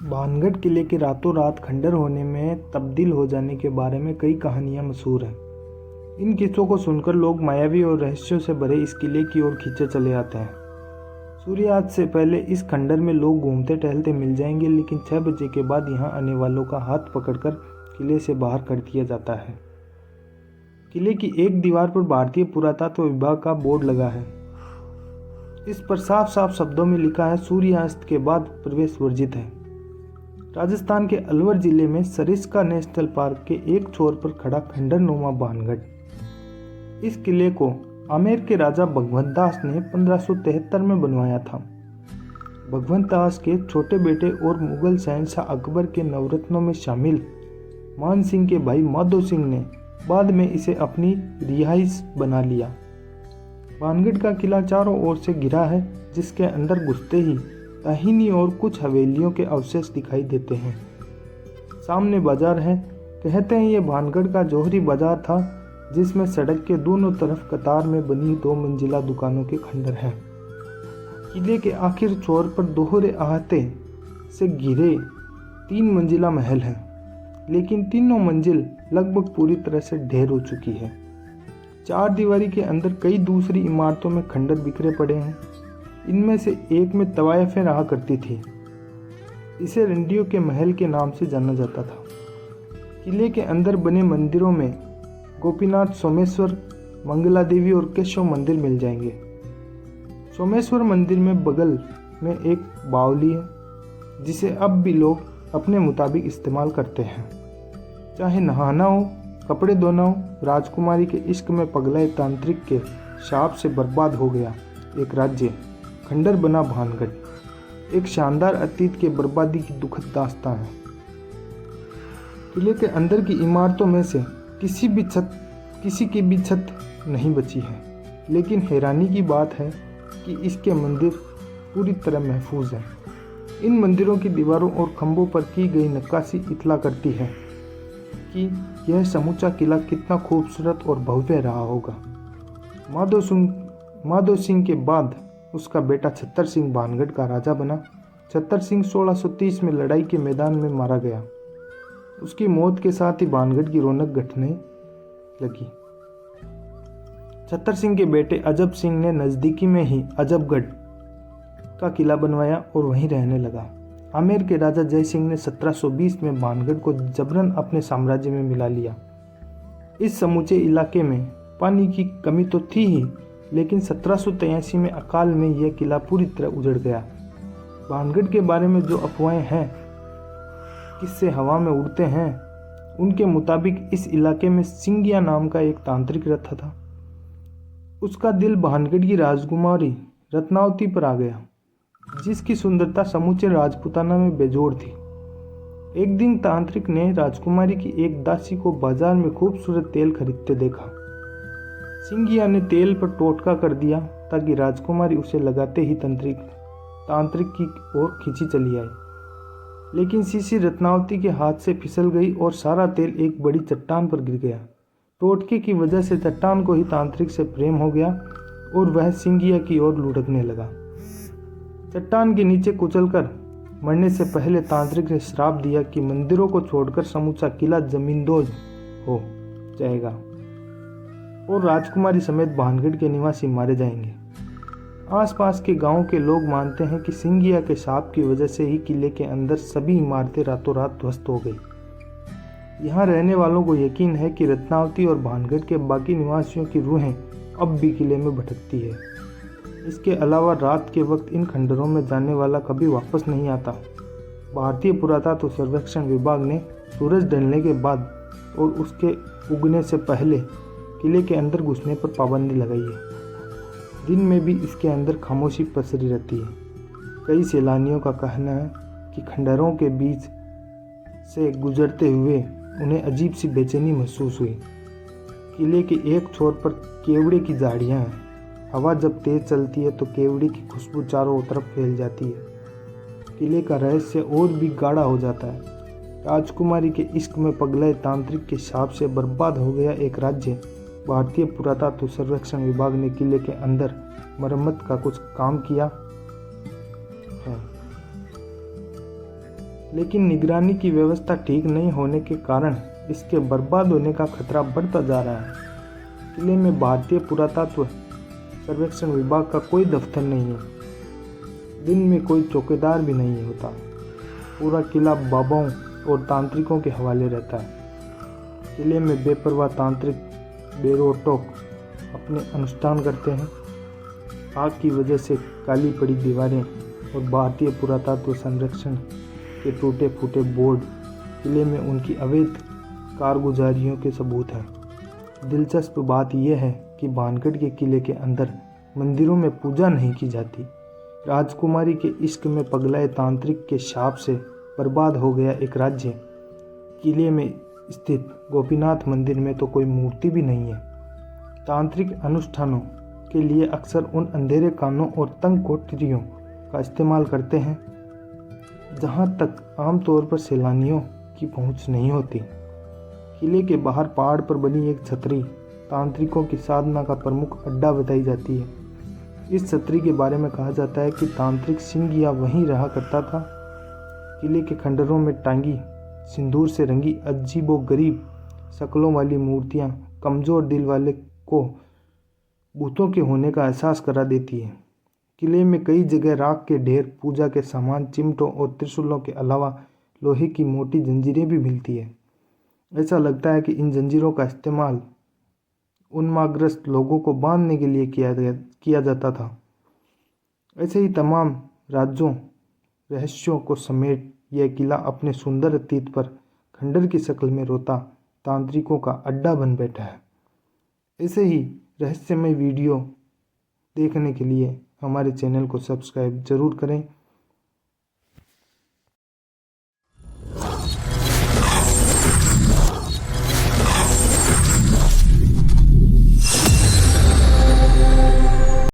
भानगढ़ किले के रातों रात खंडर होने में तब्दील हो जाने के बारे में कई कहानियां मशहूर हैं। इन किस्सों को सुनकर लोग मायावी और रहस्यों से भरे इस किले की ओर खींचे चले आते हैं। सूर्यास्त से पहले इस खंडर में लोग घूमते टहलते मिल जाएंगे, लेकिन 6 बजे के बाद यहाँ आने वालों का हाथ पकड़कर किले से बाहर कर दिया जाता है। किले की एक दीवार पर भारतीय पुरातत्व विभाग का बोर्ड लगा है। इस पर साफ साफ शब्दों में लिखा है, सूर्यास्त के बाद प्रवेश वर्जित है। राजस्थान के अलवर जिले में सरिस्का नेशनल पार्क के एक छोर पर खड़ा खंडरनुमा भानगढ़। इस किले को आमेर के राजा भगवंत दास ने 1573 में बनवाया था। भगवंत दास के छोटे बेटे और मुगल शहंशाह अकबर के नवरत्नों में शामिल मान सिंह के भाई माधो सिंह ने बाद में इसे अपनी रिहाइश बना लिया। भानगढ़ का किला चारों ओर से घिरा है, जिसके अंदर घुसते ही दाहिनी ओर कुछ हवेलियों के अवशेष दिखाई देते हैं। सामने बाजार है। कहते हैं ये भानगढ़ का जौहरी बाजार था, जिसमें सड़क के दोनों तरफ कतार में बनी 2 मंजिला दुकानों के खंडर हैं। किले के आखिर छोर पर दोहरे अहाते से घिरे 3 मंजिला महल है, लेकिन तीनों मंजिल लगभग पूरी तरह से ढेर हो चुकी है। 4 दीवारी के अंदर कई दूसरी इमारतों में खंडर बिखरे पड़े हैं। इनमें से एक में तवायफें रहा करती थी। इसे रंडियों के महल के नाम से जाना जाता था। किले के अंदर बने मंदिरों में गोपीनाथ, सोमेश्वर, मंगला देवी और केशव मंदिर मिल जाएंगे। सोमेश्वर मंदिर में बगल में एक बावली है, जिसे अब भी लोग अपने मुताबिक इस्तेमाल करते हैं। चाहे नहाना हो, कपड़े धोना हो, राजकुमारी के इश्क में पगलाए तांत्रिक के शाप से बर्बाद हो गया एक राज्य, खंडर बना भानगढ़। एक शानदार अतीत के बर्बादी की दुखद दास्तान है। किले के अंदर की इमारतों में से किसी की भी छत नहीं बची है, लेकिन हैरानी की बात है कि इसके मंदिर पूरी तरह महफूज हैं। इन मंदिरों की दीवारों और खंभों पर की गई नक्काशी इतला करती है कि यह समूचा किला कितना खूबसूरत और भव्य रहा होगा। माधो सिंह के बाद उसका बेटा छत्तर सिंह भानगढ़ का राजा बना। छत्तर सिंह 1630 में लड़ाई के मैदान में मारा गया। उसकी मौत के साथ ही भानगढ़ की रौनक घटने लगी। छत्तर सिंह के बेटे अजब सिंह ने नज़दीकी में ही अजबगढ़ का किला बनवाया और वहीं रहने लगा। आमेर के राजा जय सिंह ने 1720 में भानगढ़ को जबरन अपने साम्राज्य में मिला लिया। इस समूचे इलाके में पानी की कमी तो थी ही, लेकिन 1783 में अकाल में यह किला पूरी तरह उजड़ गया। भानगढ़ के बारे में जो अफवाहें हैं, किससे हवा में उड़ते हैं, उनके मुताबिक इस इलाके में सिंगिया नाम का एक तांत्रिक रहता था। उसका दिल भानगढ़ की राजकुमारी रत्नावती पर आ गया, जिसकी सुंदरता समूचे राजपुताना में बेजोड़ थी। एक दिन तांत्रिक ने राजकुमारी की एक दासी को बाजार में खूबसूरत तेल खरीदते देखा। सिंगिया ने तेल पर टोटका कर दिया ताकि राजकुमारी उसे लगाते ही तांत्रिक की ओर खींची चली आई, लेकिन शीशी रत्नावती के हाथ से फिसल गई और सारा तेल एक बड़ी चट्टान पर गिर गया। टोटके की वजह से चट्टान को ही तांत्रिक से प्रेम हो गया और वह सिंगिया की ओर लुढ़कने लगा। चट्टान के नीचे कुचलकर मरने से पहले तांत्रिक ने श्राप दिया कि मंदिरों को छोड़कर समूचा किला जमींदोज हो जाएगा और राजकुमारी समेत भानगढ़ के निवासी मारे जाएंगे। आसपास के गांव के लोग मानते हैं कि सिंगिया के शाप की वजह से ही किले के अंदर सभी इमारतें रातों रात ध्वस्त हो गई। यहाँ रहने वालों को यकीन है कि रत्नावती और भानगढ़ के बाकी निवासियों की रूहें अब भी किले में भटकती है। इसके अलावा रात के वक्त इन खंडरों में जाने वाला कभी वापस नहीं आता। भारतीय पुरातत्व सर्वेक्षण विभाग ने सूरज ढलने के बाद और उसके उगने से पहले किले के अंदर घुसने पर पाबंदी लगाई है। दिन में भी इसके अंदर खामोशी पसरी रहती है। कई सैलानियों का कहना है कि खंडरों के बीच से गुजरते हुए उन्हें अजीब सी बेचैनी महसूस हुई। किले के एक छोर पर केवड़े की झाड़ियाँ हैं। हवा जब तेज चलती है तो केवड़े की खुशबू चारों तरफ फैल जाती है। किले का रहस्य और भी गाढ़ा हो जाता है। राजकुमारी के इश्क में पगलाए तांत्रिक के शाप से बर्बाद हो गया एक राज्य। भारतीय पुरातत्व सर्वेक्षण विभाग ने किले के अंदर मरम्मत का कुछ काम किया है, लेकिन निगरानी की व्यवस्था ठीक नहीं होने के कारण इसके बर्बाद होने का खतरा बढ़ता जा रहा है। किले में भारतीय पुरातत्व सर्वेक्षण विभाग का कोई दफ्तर नहीं है। दिन में कोई चौकीदार भी नहीं होता। पूरा किला बाबाओं और तांत्रिकों के हवाले रहता है। किले में बेपरवाह तांत्रिक बेरोटोक अपने अनुष्ठान करते हैं। आग की वजह से काली पड़ी दीवारें और भारतीय पुरातत्व संरक्षण के टूटे फूटे बोर्ड किले में उनकी अवैध कारगुजारियों के सबूत हैं। दिलचस्प बात यह है कि भानगढ़ के किले के अंदर मंदिरों में पूजा नहीं की जाती। राजकुमारी के इश्क में पगलाए तांत्रिक के शाप से बर्बाद हो गया एक राज्य। किले में स्थित गोपीनाथ मंदिर में तो कोई मूर्ति भी नहीं है। तांत्रिक अनुष्ठानों के लिए अक्सर उन अंधेरे कानों और तंग कोठरियों का इस्तेमाल करते हैं जहां तक आमतौर पर सैलानियों की पहुंच नहीं होती। किले के बाहर पहाड़ पर बनी एक छतरी तांत्रिकों की साधना का प्रमुख अड्डा बताई जाती है। इस छतरी के बारे में कहा जाता है कि तांत्रिक सिंगिया वहीं रहा करता था। किले के खंडरों में टांगी सिंदूर से रंगी अजीबो गरीब शक्लों वाली मूर्तियां कमजोर दिल वाले को भूतों के होने का एहसास करा देती है। किले में कई जगह राख के ढेर, पूजा के सामान, चिमटों और त्रिशूलों के अलावा लोहे की मोटी जंजीरें भी मिलती है। ऐसा लगता है कि इन जंजीरों का इस्तेमाल उन्मादग्रस्त लोगों को बांधने के लिए किया जाता था। ऐसे ही तमाम राज्यों रहस्यों को समेट यह किला अपने सुंदर अतीत पर खंडर की शक्ल में रोता तांत्रिकों का अड्डा बन बैठा है। ऐसे ही रहस्यमय वीडियो देखने के लिए हमारे चैनल को सब्सक्राइब जरूर करें।